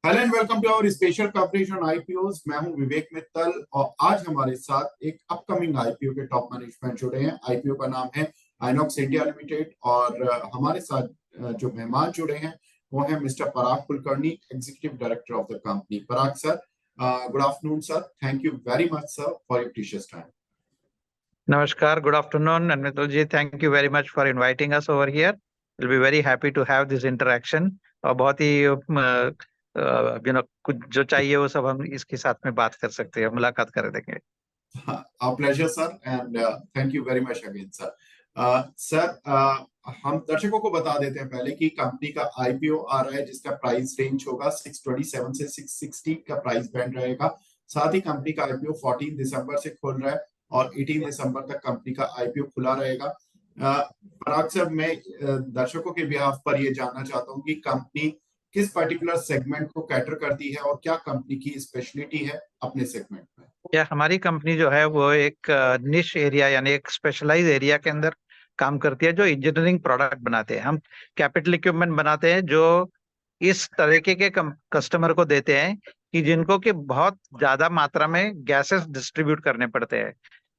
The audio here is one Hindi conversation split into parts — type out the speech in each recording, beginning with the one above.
Hello and welcome to our special coverage on IPOs. मैं हूं विवेक मित्तल और आज हमारे साथ एक अपकमिंग आईपीओ के टॉप मैनेजमेंट जुड़े हैं। आईपीओ का नाम है आइनॉक्स इंडिया लिमिटेड और हमारे साथ जो मेहमान जुड़े हैं वो है mister Parag Kulkarni, executive director of the company. Parag sir, good afternoon sir. Thank you very much sir for your precious time. Namaskar, good afternoon, and Mitulji, thank you very much for inviting us over here. We'll be very happy to have this interaction. और बहुत ही कुछ जो चाहिए वो सब हम इसके साथ में बात कर सकते हैं, मुलाकात कर देंगे। Our pleasure sir and thank you very much again sir. Sir, हम दर्शकों को बता देते हैं पहले कि कंपनी का आईपीओ आ रहा है जिसका प्राइस रेंज होगा 627 से 660 का प्राइस बैंड रहेगा। साथ ही कंपनी का आईपीओ 14 दिसंबर से खुल रहा है और 18 दिसंबर तक कंपनी का आईपीओ खुला रहेगा। पराग सर, मैं दर्शकों के बिहाफ पर ये जानना चाहता हूँ कि कंपनी किस पर्टिकुलर सेगमेंट को कैटर करती है और क्या कंपनी की स्पेशलिटी है अपने सेगमेंट में। या हमारी कंपनी जो है वो एक निश एरिया यानी एक स्पेशलाइज एरिया के अंदर काम करती है, जो इंजीनियरिंग प्रोडक्ट बनाते हैं। हम कैपिटल इक्विपमेंट बनाते हैं जो इस तरीके के कस्टमर को देते हैं कि जिनको कि बहुत ज्यादा मात्रा में गैसेस डिस्ट्रीब्यूट करने पड़ते हैं।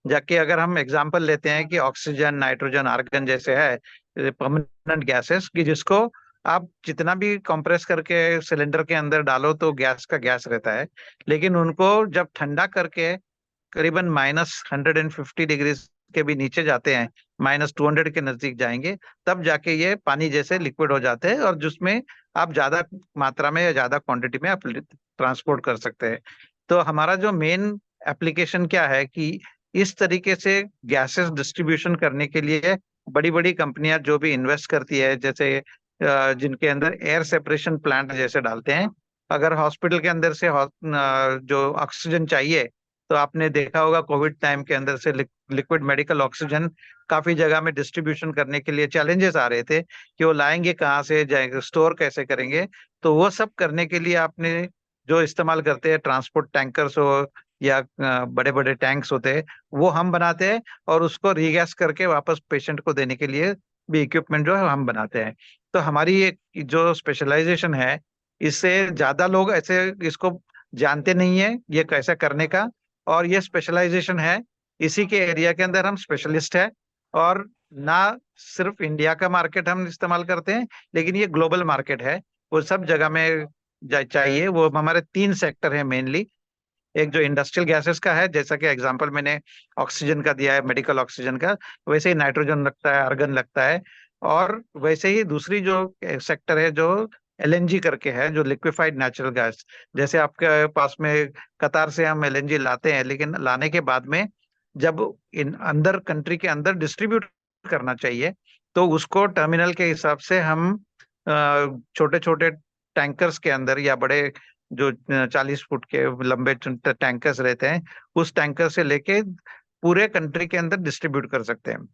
जाके अगर हम एग्जांपल लेते हैं कि ऑक्सीजन, नाइट्रोजन, आर्गन जैसे है परमानेंट गैसेस की जिसको आप जितना भी कंप्रेस करके सिलेंडर के अंदर डालो तो गैस का गैस रहता है, लेकिन उनको जब ठंडा करके करीबन -150 डिग्री के भी नीचे जाते हैं, -200 के नजदीक जाएंगे, तब जाके ये पानी जैसे लिक्विड हो जाते हैं और जिसमें आप ज्यादा मात्रा में या ज्यादा क्वांटिटी में आप ट्रांसपोर्ट कर सकते हैं। तो हमारा जो मेन एप्लीकेशन क्या है कि इस तरीके से गैसेस डिस्ट्रीब्यूशन करने के लिए बड़ी बड़ी कंपनियां जो भी इन्वेस्ट करती है, जैसे जिनके अंदर एयर सेपरेशन प्लांट जैसे डालते हैं। अगर हॉस्पिटल के अंदर से जो ऑक्सीजन चाहिए, तो आपने देखा होगा कोविड टाइम के अंदर से लिक्विड मेडिकल ऑक्सीजन काफी जगह में डिस्ट्रीब्यूशन करने के लिए चैलेंजेस आ रहे थे कि वो लाएंगे कहाँ से, जाएंगे स्टोर कैसे करेंगे। तो वो सब करने के लिए आपने जो इस्तेमाल करते हैं ट्रांसपोर्ट टैंकर्स हो या बड़े बड़े टैंक्स होते हैं, वो हम बनाते हैं और उसको रीगैस करके वापस पेशेंट को देने के लिए भी इक्विपमेंट जो है हम बनाते हैं। तो हमारी एक जो स्पेशलाइजेशन है, इससे ज्यादा लोग ऐसे इसको जानते नहीं है ये कैसा करने का, और ये स्पेशलाइजेशन है इसी के एरिया के अंदर हम स्पेशलिस्ट है। और ना सिर्फ इंडिया का मार्केट हम इस्तेमाल करते हैं, लेकिन ये ग्लोबल मार्केट है, वो सब जगह में चाहिए। वो हमारे 3 सेक्टर है मेनली। एक जो इंडस्ट्रियल गैसेस का है, जैसा कि एग्जांपल मैंने ऑक्सीजन का दिया है, मेडिकल ऑक्सीजन का, वैसे ही नाइट्रोजन लगता है, आर्गन लगता है। और वैसे ही दूसरी जो सेक्टर है जो एलएनजी करके है, जो लिक्विफाइड नेचुरल गैस। जैसे आपके पास में कतार से हम एलएनजी लाते हैं, लेकिन लाने के बाद में जब इन अंदर कंट्री के अंदर डिस्ट्रीब्यूट करना चाहिए, तो उसको टर्मिनल के हिसाब से हम छोटे छोटे टैंकर्स के अंदर या बड़े जो 40 फुट के लंबे टैंकर्स रहते हैं, उस टैंकर से लेके पूरे कंट्री के अंदर डिस्ट्रीब्यूट कर सकते हैं।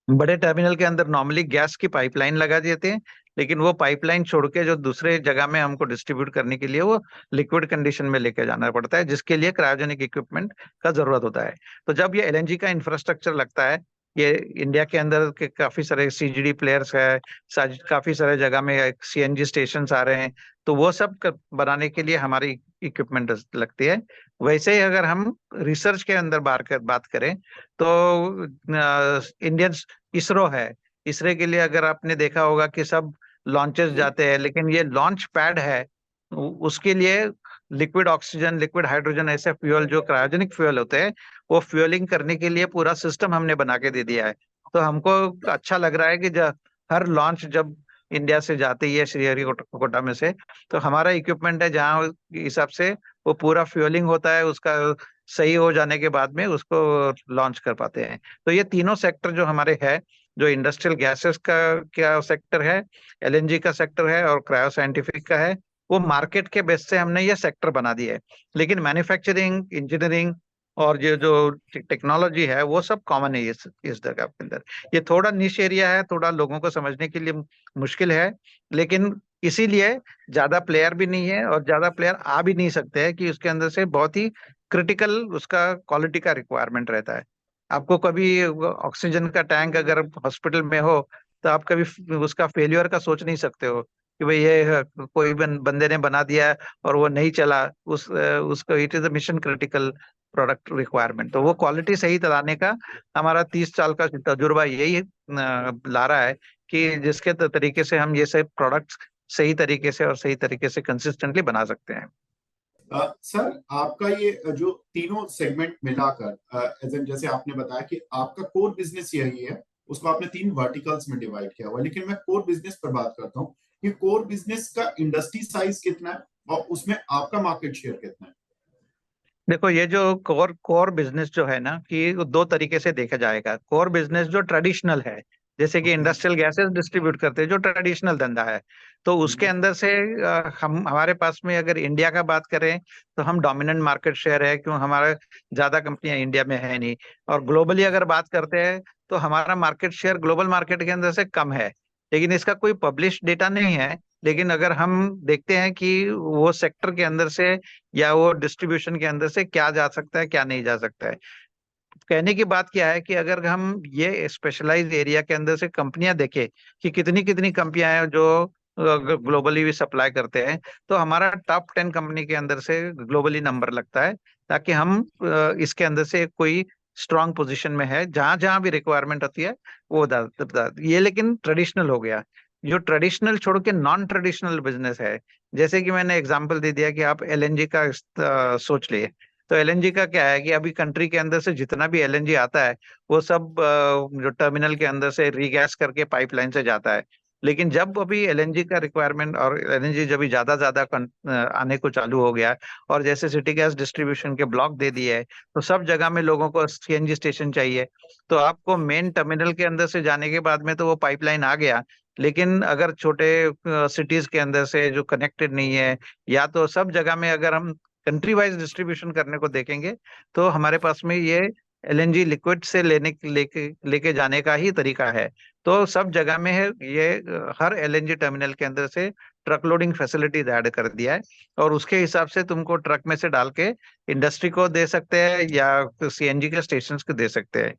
बड़े टर्मिनल के अंदर नॉर्मली गैस की पाइपलाइन लगा देते हैं, लेकिन वो पाइपलाइन छोड़ के जो दूसरे जगह में हमको डिस्ट्रीब्यूट करने के लिए वो लिक्विड कंडीशन में लेके जाना पड़ता है, जिसके लिए क्रायोजेनिक इक्विपमेंट का जरूरत होता है। तो जब ये एलएनजी का इंफ्रास्ट्रक्चर लगता है, ये इंडिया के अंदर के काफी सारे सीजीडी प्लेयर्स है, काफी सारे जगह में सीएनजी स्टेशन आ रहे हैं, तो वो सब बनाने के लिए हमारी इक्विपमेंट लगती है। वैसे ही अगर हम रिसर्च के अंदर बात करें, तो इंडियन इसरो है। इसरो के लिए अगर आपने देखा होगा कि सब लॉन्चेस जाते हैं, लेकिन ये लॉन्च पैड है, उसके लिए लिक्विड ऑक्सीजन, लिक्विड हाइड्रोजन ऐसे फ्यूल जो क्रायोजेनिक फ्यूल होते हैं, वो फ्यूलिंग करने के लिए पूरा सिस्टम हमने बना के दे दिया है। तो हमको अच्छा लग रहा है कि जब हर लॉन्च जब इंडिया से जाती है श्रीहरिकोटा में से, तो हमारा इक्विपमेंट है जहाँ हिसाब से वो पूरा फ्यूलिंग होता है, उसका सही हो जाने के बाद में उसको लॉन्च कर पाते हैं। तो ये तीनों सेक्टर जो हमारे है, जो इंडस्ट्रियल गैसेस का क्या सेक्टर है, एलएनजी का सेक्टर है और क्रायो साइंटिफिक का है, वो मार्केट के बेस से हमने ये सेक्टर बना दिए है। लेकिन मैन्युफैक्चरिंग, इंजीनियरिंग और ये जो टेक्नोलॉजी है वो सब कॉमन है इस जगह के अंदर। ये थोड़ा निश एरिया है, थोड़ा लोगों को समझने के लिए मुश्किल है, लेकिन इसीलिए ज्यादा प्लेयर भी नहीं है और ज्यादा प्लेयर आ भी नहीं सकते हैं कि उसके अंदर से बहुत ही क्रिटिकल उसका क्वालिटी का रिक्वायरमेंट रहता है। आपको कभी ऑक्सीजन का टैंक अगर हॉस्पिटल में हो, तो आप कभी उसका फेल्यूर का सोच नहीं सकते हो कि भाई ये कोई बंदे ने बना दिया और वो नहीं चला, उसको it is a mission critical product requirement. तो वो क्वालिटी सही लाने का हमारा 30 साल का तजुर्बा यही ला रहा है कि जिसके तरीके से हम ये सब प्रोडक्ट्स सही तरीके से और सही तरीके से कंसिस्टेंटली बना सकते हैं। सर आपका ये जो तीनों सेगमेंट मिलाकर जैसे आपने बताया कि आपका कोर बिजनेस यही है, उसको आपने 3 वर्टिकल्स में डिवाइड किया हुआ है, लेकिन मैं कोर बिजनेस पर बात करता हूँ कि कोर बिजनेस का इंडस्ट्री साइज कितना है और उसमें आपका मार्केट शेयर कितना है? देखो, ये जो कोर कोर बिजनेस जो है ना, कि दो तरीके से देखा जाएगा। कोर बिजनेस जो ट्रेडिशनल है, जैसे कि ओके। इंडस्ट्रियल गैसेस डिस्ट्रीब्यूट करते हैं, जो ट्रेडिशनल धंधा है, तो उसके अंदर से हम हमारे पास में अगर इंडिया का बात करें तो हम डोमिनेंट मार्केट शेयर है, क्यों हमारा ज्यादा कंपनियां इंडिया में है नहीं। और ग्लोबली अगर बात करते हैं तो हमारा मार्केट शेयर ग्लोबल मार्केट के अंदर से कम है, लेकिन इसका कोई पब्लिश डेटा नहीं है। लेकिन अगर हम देखते हैं कि वो सेक्टर के अंदर से या वो डिस्ट्रीब्यूशन के अंदर से क्या जा सकता है, क्या नहीं जा सकता है। कहने की बात क्या है कि अगर हम ये स्पेशलाइज एरिया के अंदर से कंपनियां देखें कि कितनी कितनी कंपनियां हैं जो ग्लोबली भी सप्लाई करते हैं, तो हमारा टॉप 10 कंपनी के अंदर से ग्लोबली नंबर लगता है, ताकि हम इसके अंदर से कोई स्ट्रांग पोजीशन में है, जहां जहां भी रिक्वायरमेंट होती है वो ये लेकिन ट्रेडिशनल हो गया। जो ट्रेडिशनल छोड़ के नॉन ट्रेडिशनल बिजनेस है, जैसे कि मैंने एग्जांपल दे दिया कि आप एलएनजी का सोच लिए। तो एलएनजी का क्या है कि अभी कंट्री के अंदर से जितना भी एलएनजी आता है वो सब जो टर्मिनल के अंदर से रीगैस करके पाइपलाइन से जाता है। लेकिन जब अभी एलएनजी का रिक्वायरमेंट और एलएनजी जब भी ज्यादा ज्यादा आने को चालू हो गया है, और जैसे सिटी गैस डिस्ट्रीब्यूशन के ब्लॉक दे दिए है, तो सब जगह में लोगों को सीएनजी स्टेशन चाहिए। तो आपको मेन टर्मिनल के अंदर से जाने के बाद में तो वो पाइपलाइन आ गया, लेकिन अगर छोटे सिटीज के अंदर से जो कनेक्टेड नहीं है, या तो सब जगह में अगर हम कंट्री वाइज डिस्ट्रीब्यूशन करने को देखेंगे, तो हमारे पास में ये एलएनजी लिक्विड से लेके जाने का ही तरीका है। तो सब जगह में है ये, हर एलएनजी टर्मिनल के अंदर से ट्रक लोडिंग फैसिलिटीज ऐड कर दिया है, और उसके हिसाब से तुमको ट्रक में से डाल के इंडस्ट्री को दे सकते हैं या सीएनजी के स्टेशन को दे सकते हैं।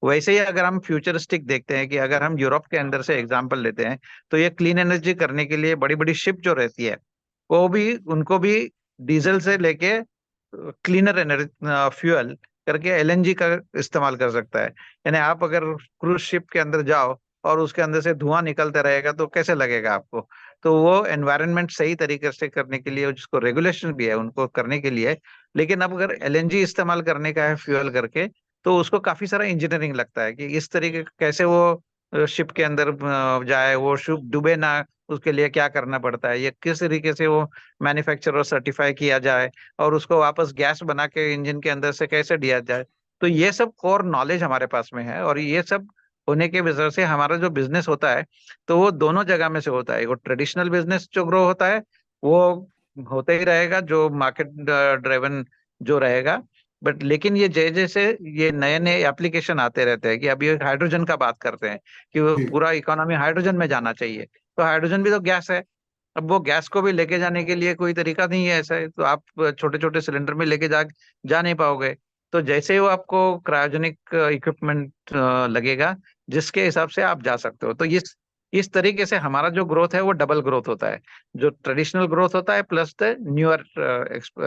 वैसे ही अगर हम फ्यूचरिस्टिक देखते हैं कि अगर हम यूरोप के अंदर से एग्जांपल लेते हैं, तो ये क्लीन एनर्जी करने के लिए बड़ी बड़ी शिप जो रहती है, वो भी उनको भी डीजल से लेके क्लीनर एनर्जी फ्यूल करके एलएनजी का इस्तेमाल कर सकता है। यानी आप अगर क्रूज शिप के अंदर जाओ और उसके अंदर से धुआं निकलता रहेगा तो कैसे लगेगा आपको। तो वो एनवायरनमेंट सही तरीके से करने के लिए, जिसको रेगुलेशन भी है उनको करने के लिए। लेकिन अब अगर एलएनजी इस्तेमाल करने का है फ्यूल करके, तो उसको काफी सारा इंजीनियरिंग लगता है कि इस तरीके कैसे वो शिप के अंदर जाए, वो शिप डूबे ना, उसके लिए क्या करना पड़ता है, ये किस तरीके से वो मैन्युफैक्चरर सर्टिफाई किया जाए, और उसको वापस गैस बना के इंजन के अंदर से कैसे दिया जाए। तो ये सब कोर नॉलेज हमारे पास में है, और ये सब होने के वजह से हमारा जो बिजनेस होता है, तो वो दोनों जगह में से होता है। वो ट्रेडिशनल बिजनेस जो ग्रो होता है वो होता ही रहेगा, जो मार्केट ड्राइवन जो रहेगा। बट लेकिन ये जैसे जैसे ये नए नए एप्लीकेशन आते रहते हैं, कि अभी हाइड्रोजन का बात करते हैं कि वो जी। पूरा इकोनॉमी हाइड्रोजन में जाना चाहिए, तो हाइड्रोजन भी तो गैस है। अब वो गैस को भी लेके जाने के लिए कोई तरीका नहीं है ऐसा है, तो आप छोटे छोटे सिलेंडर में लेके जा नहीं पाओगे। तो जैसे ही वो आपको क्रायोजेनिक इक्विपमेंट लगेगा, जिसके हिसाब से आप जा सकते हो। तो इस तरीके से हमारा जो ग्रोथ है वो डबल ग्रोथ होता है, जो ट्रेडिशनल ग्रोथ होता है प्लस द न्यूअर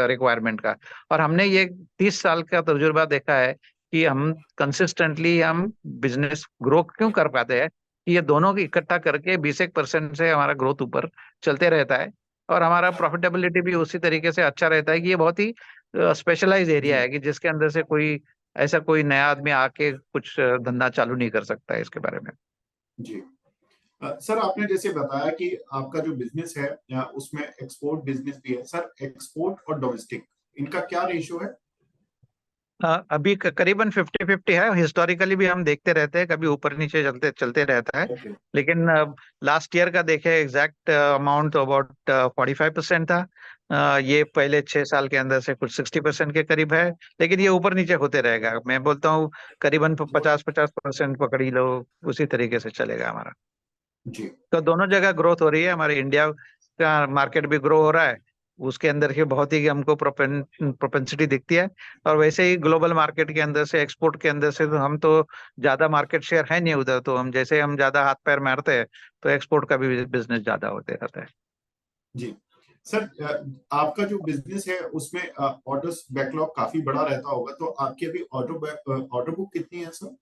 रिक्वायरमेंट का। और हमने ये 30 साल का तजुर्बा देखा है कि हम कंसिस्टेंटली हम बिजनेस ग्रो क्यों कर पाते हैं, कि ये दोनों की इकट्ठा करके 20% से हमारा ग्रोथ ऊपर चलते रहता है, और हमारा प्रॉफिटेबिलिटी भी उसी तरीके से अच्छा रहता है। कि ये बहुत ही स्पेशलाइज एरिया जी। है, कि जिसके अंदर से कोई ऐसा कोई नया आदमी आके कुछ धंधा चालू नहीं कर सकता है इसके बारे में। जी। सर आपने जैसे बताया कि आपका जो बिजनेस है उसमें एक्सपोर्ट बिजनेस भी है, सर एक्सपोर्ट और डोमेस्टिक इनका क्या रेशियो है? अभी करीबन 50-50 है। हिस्टोरिकली भी हम देखते रहते हैं, कभी ऊपर नीचे चलते चलते रहता है। ओके। लेकिन लास्ट ईयर का देखें एग्जैक्ट अमाउंट तो अबाउट 45% था। ये पहले 6 साल के अंदर से कुछ 60% के करीब है। लेकिन ये ऊपर नीचे होते रहेगा, मैं बोलता हूँ करीबन 50-50% पकड़ी लो, उसी तरीके से चलेगा हमारा। जी। तो दोनों जगह ग्रोथ हो रही है, हमारे इंडिया का मार्केट भी ग्रो हो रहा है, उसके अंदर की बहुत ही हमको प्रोपेंसिटी दिखती है। और वैसे ही ग्लोबल मार्केट के अंदर से, एक्सपोर्ट के अंदर से, तो हम तो ज्यादा मार्केट शेयर है नहीं उधर, तो हम जैसे हम ज्यादा हाथ पैर मारते हैं, तो एक्सपोर्ट का भी बिजनेस ज्यादा होते रहता है। जी सर, आपका जो बिजनेस है उसमें ऑर्डर्स बैकलॉग काफी बड़ा रहता होगा, तो आपकी अभी ऑर्डर बुक कितनी है सर?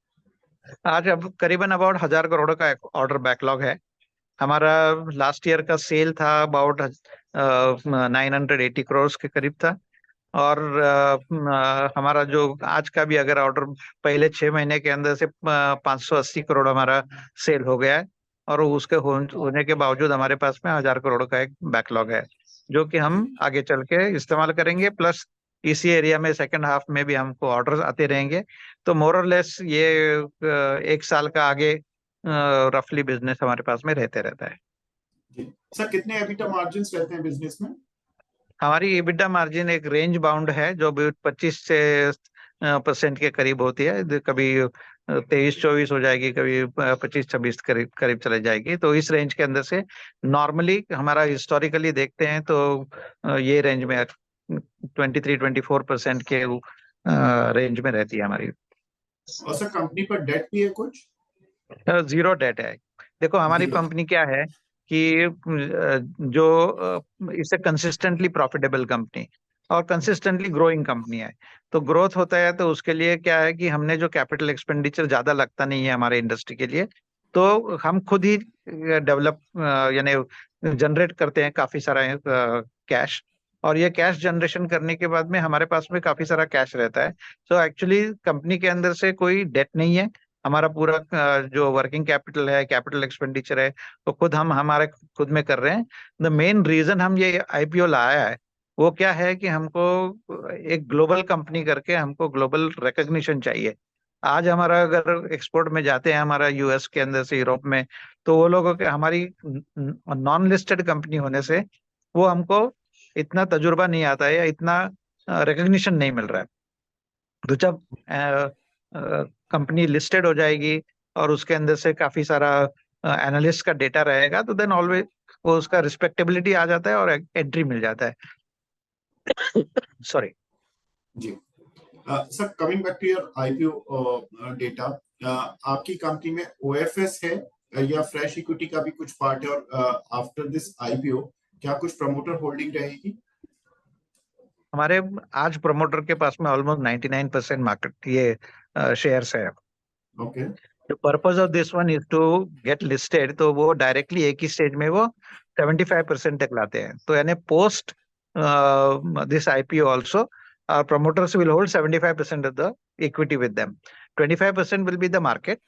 आज अब करीबन अबाउट 1,000 करोड़ का ऑर्डर बैकलॉग है हमारा। लास्ट ईयर का सेल था अबाउट 980 करोड़ के करीब था। और हमारा जो आज का भी अगर ऑर्डर पहले 6 महीने के अंदर से 580 करोड़ हमारा सेल हो गया है। और उसके होने के बावजूद हमारे पास में 1,000 करोड़ का एक बैकलॉग है जो कि हम जी आगे चल के इस्तेमाल करेंगे। प्लस इसी एरिया में सेकंड हाफ में भी हमको ऑर्डर्स आते रहेंगे। तो मोर और लेस ये 1 साल का आगे रफली बिजनेस हमारे पास में रहते रहता है। जी सर, कितने एबिटा मार्जिन्स रहते हैं बिजनेस में? हमारी EBITDA मार्जिन एक रेंज बाउंड है जो भी 25% के करीब होती है। कभी 23-24 हो जाएगी, कभी 25-26 करीब करीब चले जाएगी। तो इस रेंज के अंदर से नॉर्मली हमारा हिस्टोरिकली देखते हैं तो ये रेंज में 23-24% के रेंज में रहती है हमारी। और सर कंपनी पर डेट भी है कुछ? जीरो डेट है। देखो हमारी जीरो। कंपनी क्या है कि जो इसे कंसिस्टेंटली प्रॉफिटेबल कंपनी और कंसिस्टेंटली ग्रोइंग कंपनी है। तो ग्रोथ होता है तो उसके लिए क्या है कि हमने जो कैपिटल एक्सपेंडिचर ज्यादा लगता नहीं है हमारे इंडस्ट्री के लिए, तो हम खुद ही डेवलप यानी जनरेट करते हैं काफी सारा कैश। और ये कैश जनरेशन करने के बाद में हमारे पास में काफी सारा कैश रहता है। तो एक्चुअली कंपनी के अंदर से कोई डेट नहीं है। हमारा पूरा जो वर्किंग कैपिटल है, कैपिटल एक्सपेंडिचर है, तो खुद हम हमारे खुद में कर रहे हैं। द मेन रीजन हम ये IPO लाया है वो क्या है कि हमको एक ग्लोबल कंपनी करके हमको ग्लोबल रिकग्निशन चाहिए। आज हमारा अगर एक्सपोर्ट में जाते हैं हमारा US के अंदर से यूरोप में, तो वो लोगों के हमारी नॉन लिस्टेड कंपनी होने से वो हमको इतना तजुर्बा नहीं आता है या इतना रिकग्निशन नहीं मिल रहा है। तो जब कंपनी लिस्टेड हो जाएगी और उसके अंदर से काफी सारा एनालिस्ट का डेटा रहेगा तो देन ऑलवेज वो उसका रिस्पेक्टेबिलिटी आ जाता है और एंट्री मिल जाता है। सॉरी। जी sir, coming back to your IPO data, आपकी कंपनी में ओएफएस है या फ्रेश इक्विटी का भी कुछ पार्ट है, और आफ्टर दिस आईपीओ क्या कुछ प्रमोटर होल्डिंग रहेगी? हमारे आज प्रमोटर के पास में ऑलमोस्ट 99% मार्केट ये शेयर्स है। Okay. The purpose of this one is to get listed, तो वो डायरेक्टली एक ही स्टेज में वो 75% तक लाते हैं। तो यानी post this IPO also promoters will hold 75% of the equity with them. 25% will be the market.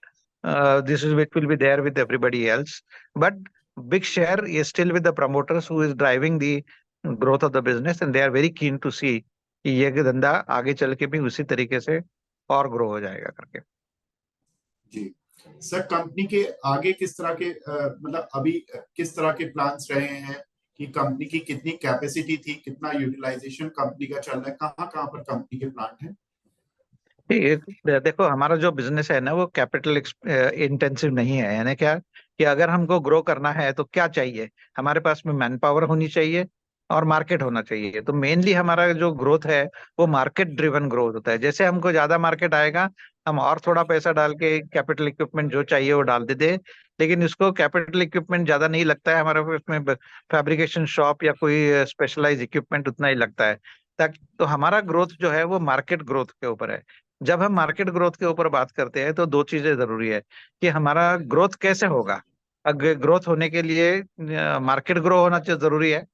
This is which will be there with everybody else. But big share is still with the promoters who is driving the growth of the business and they are very keen to see कि ये धंधा आगे चल के भी उसी तरीके से और ग्रो हो जाएगा करके। जी सर, कंपनी के आगे किस तरह के मतलब अभी किस तरह के प्लान्स रहे हैं कि कंपनी की कितनी कैपेसिटी थी, कितना यूटिलाइजेशन कंपनी का चल रहा है, कहाँ कहाँ पर कंपनी के प्लांट हैं? देखो हमारा जो बिजनेस है ना वो कैपिटल इंटेंसिव नहीं है। यानी क्या कि अगर हमको ग्रो करना है तो क्या चाहिए, हमारे पास में मैन पावर होनी चाहिए और मार्केट होना चाहिए। तो मेनली हमारा जो ग्रोथ है वो मार्केट ड्रिवन ग्रोथ होता है। जैसे हमको ज्यादा मार्केट आएगा हम और थोड़ा पैसा डाल के कैपिटल इक्विपमेंट जो चाहिए वो डाल देते हैं। लेकिन इसको कैपिटल इक्विपमेंट ज्यादा नहीं लगता है हमारे इसमें, फैब्रिकेशन शॉप या कोई स्पेशलाइज इक्विपमेंट उतना ही लगता है। ताकि तो हमारा ग्रोथ जो है वो मार्केट ग्रोथ के ऊपर है। जब हम मार्केट ग्रोथ के ऊपर बात करते हैं तो दो चीजें जरूरी है कि हमारा ग्रोथ कैसे होगा। अगर ग्रोथ होने के लिए मार्केट ग्रो होना जरूरी है।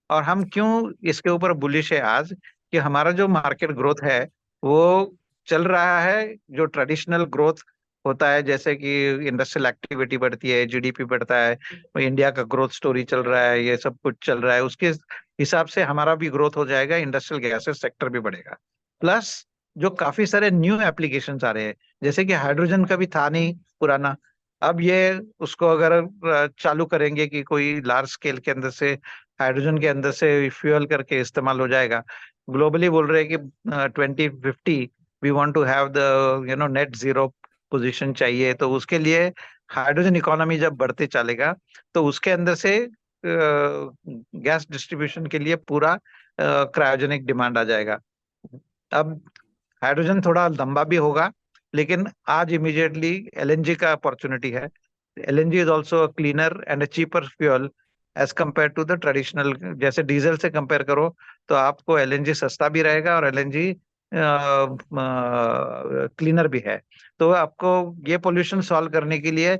और हम क्यों इसके ऊपर बुलिश है आज कि हमारा जो मार्केट ग्रोथ है वो चल रहा है। जो ट्रेडिशनल ग्रोथ होता है जैसे कि इंडस्ट्रियल एक्टिविटी बढ़ती है, GDP बढ़ता है, इंडिया का ग्रोथ स्टोरी चल रहा है, ये सब कुछ चल रहा है, उसके हिसाब से हमारा भी ग्रोथ हो जाएगा, इंडस्ट्रियल गैसेस सेक्टर भी बढ़ेगा। प्लस जो काफी सारे न्यू एप्लीकेशंस आ रहे हैं जैसे कि हाइड्रोजन का भी था नहीं पुराना, अब ये उसको अगर चालू करेंगे कि कोई लार्ज स्केल के अंदर से हाइड्रोजन के अंदर से फ्यूल करके इस्तेमाल हो जाएगा। ग्लोबली बोल रहे हैं कि 2050 we want to have the net zero position चाहिए। तो उसके लिए हाइड्रोजन इकोनॉमी जब बढ़ते चलेगा तो उसके अंदर से गैस डिस्ट्रीब्यूशन के लिए पूरा क्रायोजेनिक डिमांड आ जाएगा। अब हाइड्रोजन थोड़ा लंबा भी होगा लेकिन आज इमीडिएटली LNG का अपॉर्चुनिटी है। LNG is also cleaner and a cheaper fuel as compare to the traditional. जैसे डीजल से कंपेयर करो तो आपको एलएनजी सस्ता भी रहेगा और एलएनजी क्लीनर भी है। तो आपको ये पोल्यूशन सॉल्व करने के लिए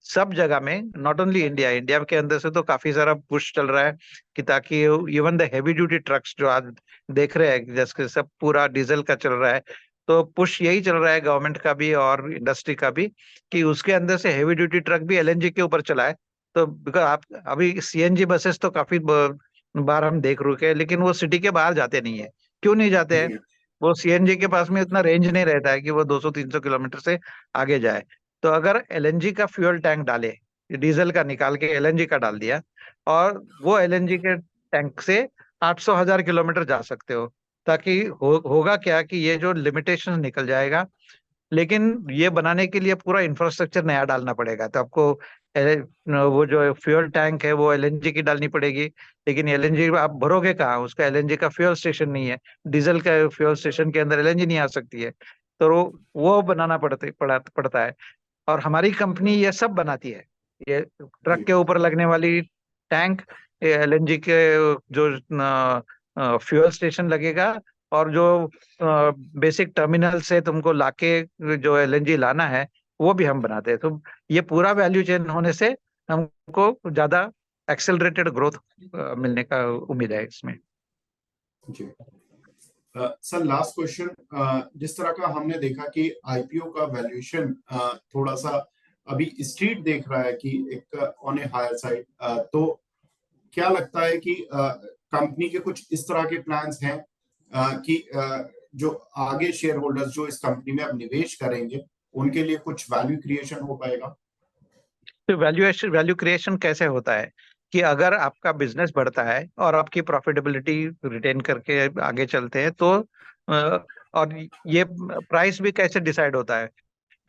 सब जगह में, नॉट ओनली इंडिया, इंडिया के अंदर से तो काफी सारा पुश चल रहा है कि ताकि even the heavy duty trucks जो आज देख रहे हैं जैसे सब पूरा डीजल का चल रहा है, तो पुश यही चल रहा है गवर्नमेंट का भी और इंडस्ट्री का भी कि उसके अंदर से हैवी ड्यूटी ट्रक भी एलएनजी के ऊपर चलाए। तो बिकॉज आप अभी सीएनजी बसेस तो काफी बार हम देख रुके हैं, लेकिन वो सिटी के बाहर जाते नहीं है। क्यों नहीं जाते हैं? जी वो सीएनजी के पास में उतना रेंज नहीं रहता है कि वो 200-300 किलोमीटर से आगे जाए। तो अगर एलएनजी का फ्यूल टैंक डाले, डीजल का निकाल के एलएनजी का डाल दिया, और वो एलएनजी के टैंक से 800,000 किलोमीटर जा सकते हो, ताकि होगा क्या कि ये जो लिमिटेशन निकल जाएगा। लेकिन ये बनाने के लिए पूरा इंफ्रास्ट्रक्चर नया डालना पड़ेगा। तो आपको वो जो फ्यूल टैंक है वो एलएनजी की डालनी पड़ेगी, लेकिन एलएनजी आप भरोगे कहाँ? उसका एलएनजी का फ्यूल स्टेशन नहीं है, डीजल का फ्यूल स्टेशन के अंदर एलएनजी नहीं आ सकती है। तो वो बनाना पड़ता है। और हमारी कंपनी ये सब बनाती है। ये ट्रक जी के ऊपर लगने वाली टैंक, एलएनजी के जो फ्यूल स्टेशन लगेगा, और जो बेसिक टर्मिनल से तुमको लाके जो एलएनजी लाना है वो भी हम बनाते हैं। तो ये पूरा वैल्यू चेन होने से हमको ज्यादा एक्सेलरेटेड ग्रोथ मिलने का उम्मीद है इसमें। जी सर, लास्ट क्वेश्चन। जिस तरह का हमने देखा कि आईपीओ का वैल्यूएशन थोड़ा सा अभी स्ट्रीट देख रहा है कि एक ऑन ए हायर साइड, तो क्या लगता है कि कंपनी के कुछ इस तरह के प्लान्स हैं कि जो आगे शेयर होल्डर्स जो इस कंपनी में अब निवेश करेंगे उनके लिए कुछ वैल्यू क्रिएशन हो पाएगा? तो वैल्यू क्रिएशन कैसे होता है कि अगर आपका बिजनेस बढ़ता है और आपकी प्रॉफिटेबिलिटी रिटेन करके आगे चलते हैं तो और ये प्राइस भी कैसे डिसाइड होता है?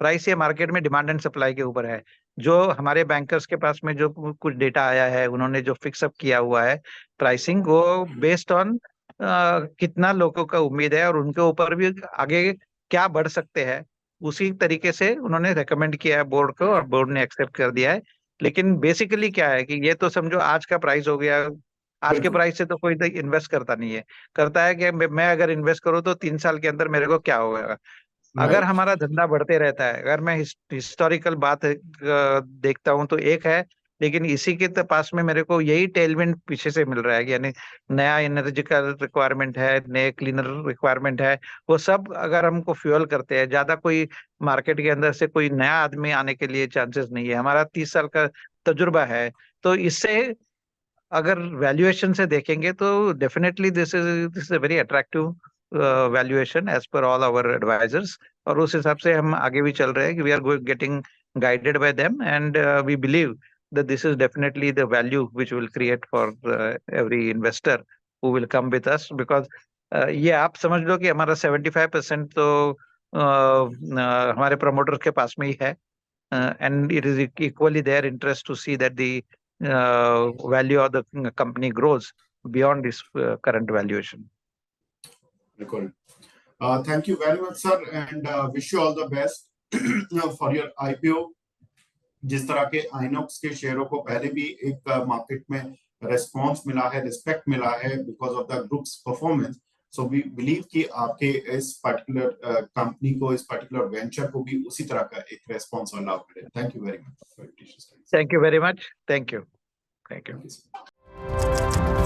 प्राइस ये मार्केट में डिमांड एंड सप्लाई के ऊपर है। जो हमारे बैंकर्स के पास में जो कुछ डेटा आया है, उन्होंने जो फिक्सअप किया हुआ है प्राइसिंग, वो बेस्ड ऑन कितना लोगों का उम्मीद है और उनके ऊपर भी आगे क्या बढ़ सकते हैं, उसी तरीके से उन्होंने रेकमेंड किया है बोर्ड को और बोर्ड ने एक्सेप्ट कर दिया है। लेकिन बेसिकली क्या है कि ये तो समझो आज का प्राइस हो गया, आज के बिल्कुल प्राइस से तो कोई इन्वेस्ट करता नहीं है। करता है कि मैं अगर इन्वेस्ट करूँ तो 3 साल के अंदर मेरे को क्या होगा। अगर राइट। हमारा धंधा बढ़ते रहता है, अगर मैं हिस्टोरिकल बात देखता हूं तो एक है, लेकिन इसी के तो पास में मेरे को यही टेलविंड पीछे से मिल रहा है कि यानी नया एनर्जी का रिक्वायरमेंट है, नए क्लीनर रिक्वायरमेंट है। वो सब अगर हमको फ्यूल करते हैं, ज्यादा कोई मार्केट के अंदर से कोई नया आदमी आने के लिए चांसेस नहीं है। हमारा 30 साल का तजुर्बा है। तो इससे अगर वैल्यूएशन से देखेंगे तो definitely this is a very attractive valuation as per all our advisors. और उस हिसाब से हम आगे भी चल रहे हैं कि we are getting guided by them, and we believe that this is definitely the value which will create for every investor who will come with us, because ये आप समझ लो कि हमारा 75% तो हमारे प्रमोटर के पास में ही है, and it is equally their interest to see that the value of the company grows beyond this current valuation. बिल्कुल। Thank you very much, sir, and wish you all the best for your IPO. जिस तरह के आइनॉक्स के शेयरों को पहले भी एक मार्केट में रेस्पॉन्स मिला है, रिस्पेक्ट मिला है because of the group's performance, so we believe कि आपके इस पर्टिकुलर कंपनी को, इस पर्टिकुलर वेंचर को भी उसी तरह का एक रेस्पॉन्स और लाभ मिले। Thank you very much. Thank you very much. Thank you. Thank you.